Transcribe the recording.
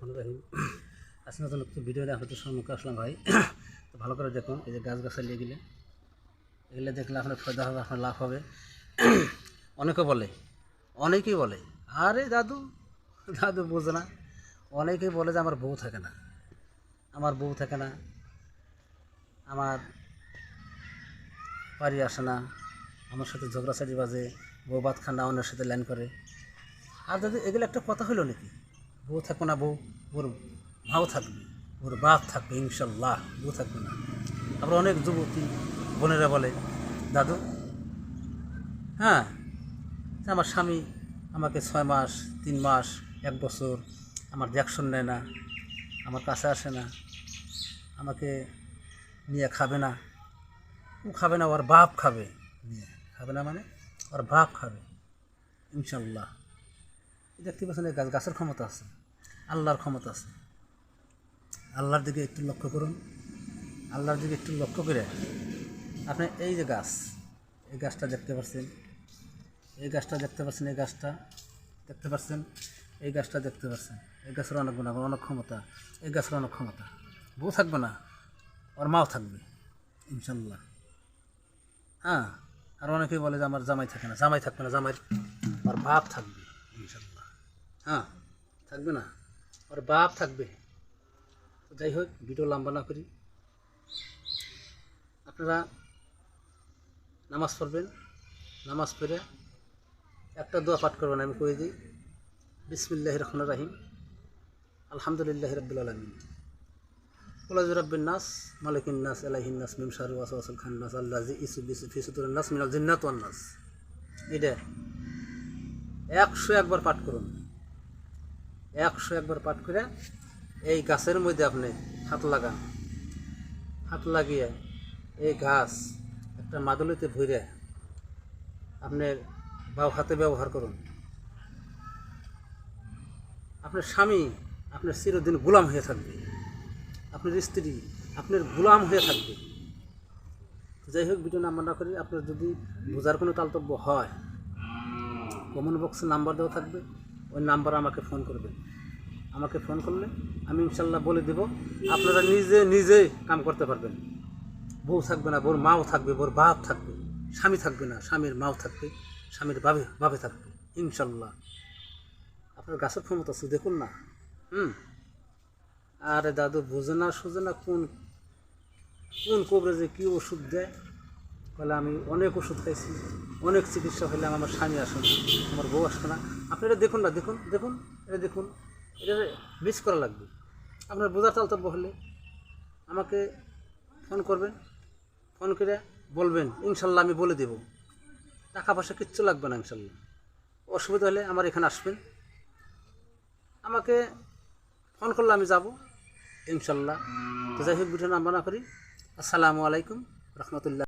রহিম। আজকে নতুন একটু ভিডিও নিয়ে হয়তো সম্মুখে আসলাম ভাই। তো ভালো করে দেখুন, এই যে গাছগাছালি এগুলো দেখলে আপনার ফায়দা হবে, আপনার লাভ হবে। অনেকেই বলে আরে দাদু দাদু বোঝে না। অনেকেই বলে যে আমার বউ থাকে না, আমার বাড়ি আসে না, আমার সাথে ঝগড়াঝাটি বাজে, বউ ভাত খান না, অন্যের সাথে লাইন করে। আর দাদু এগুলো একটা কথা হইল নাকি? বউ থাকবে না, ওর মাও থাকবে, ওর বাপ থাকবে, ইনশাল্লাহ বউ থাকবে না। আবার অনেক যুবতী বোনেরা বলে দাদু হ্যাঁ, আমার স্বামী আমাকে 6 মাস, 3 মাস, 1 বছর আমার দেখশন নেয় না, আমার কাছে আসে না, আমাকে নিয়ে খাবে না। ও খাবে না, ওর বাপ খাবে। নিয়ে খাবে না মানে ওর বাপ খাবে ইনশাল্লাহ। দেখতে পাচ্ছেন এই গাছের ক্ষমতা আছে, আল্লাহর ক্ষমতা আছে। আল্লাহর দিকে একটু লক্ষ্য করুন, আল্লাহর দিকে একটু লক্ষ্য করে আপনি এই যে এই গাছটা দেখতে পাচ্ছেন, এই গাছটা দেখতে পাচ্ছেন, এই গাছটা দেখতে পাচ্ছেন, এই গাছটা দেখতে পাচ্ছেন। এই গাছের অনেক গুণ, অনেক ক্ষমতা। এই গাছের অনেক ক্ষমতা। বউ থাকবে না, ওর মাও থাকবে ইনশাল্লাহ। হ্যাঁ, আর অনেকেই বলে যে আমার জামাই থাকে না, জামাই থাকবে না, জামাই ওর বাপ থাকবে ইনশাল্লাহ। হ্যাঁ, থাকবে না, ওর বাপ থাকবে। যাই হোক, ভিডিও লম্বা না করি, আপনারা নামাজ পড়বেন। নামাজ পড়ে একটা দোয়া পাঠ করবেন, আমি কয়ে দিই। বিসমিল্লাহির রহমানির রহিম, আলহামদুলিল্লাহি রাব্বিল আলামিন, কুল আউযু বিরাব্বিন নাস, মালিকিন নাস, ইলাহিন নাস, মিন শাররি ওয়াসওয়াসিল খান্নাস, আল্লাযী ইউওয়াসওয়িসু ফি সুদুরিন নাস মিনাল জিন্নাতি ওয়ান নাস। এটা 101 বার পাঠ করুন। 101 বার পাঠ করে এই গাছের মধ্যে আপনি হাত লাগান। হাত লাগিয়ে এই গাছ একটা মাদুলিতে ভরে আপনার বাও হাতে ব্যবহার করুন। আপনার স্বামী আপনার চিরদিন গোলাম হয়ে থাকবে, আপনার স্ত্রী আপনার গোলাম হয়ে থাকবে। যাই হোক, ভিডিও নাম্বার না করি, আপনার যদি বোঝার কোনো তালতব্য হয়, কমেন্ট বক্সে নাম্বার দেওয়া থাকবে, ওই নাম্বারে আমাকে ফোন করবেন। আমাকে ফোন করলে আমি ইনশাল্লাহ বলে দেব, আপনারা নিজে কাম করতে পারবেন। বউ থাকবে না, বউর মাও থাকবে, বউর বাপ থাকবে। স্বামী থাকবে না, স্বামীর মাও থাকবে, স্বামীর বাপে থাকবে ইনশাল্লাহ। আপনার গাছের ক্ষমতা আছে, দেখুন না। আরে দাদু বোঝে না, সোঝে না, কোন কবরেজে কী ওষুধ দেয়। বলে আমি অনেক ওষুধ খাইছি, অনেক চিকিৎসা হইলাম, আমার স্বামী আসে না, আমার বউ আসে না। আপনি এটা দেখুন না, দেখুন এটা দেখুন, এটা মিস করা লাগবে। আপনার বোঝার তালতব্য হলে আমাকে ফোন করবেন, ফোন করে বলবেন, ইনশাল্লাহ আমি বলে দেব। টাকা পয়সা কিচ্ছু লাগবে না ইনশাল্লাহ। অসুবিধা হলে আমার এখানে আসবেন, আমাকে ফোন করলে আমি যাব ইনশাল্লাহ। তো যাই হোক, ভিডিও নাম্বার না করি। আসসালামু আলাইকুম রহমতুল্লাহ।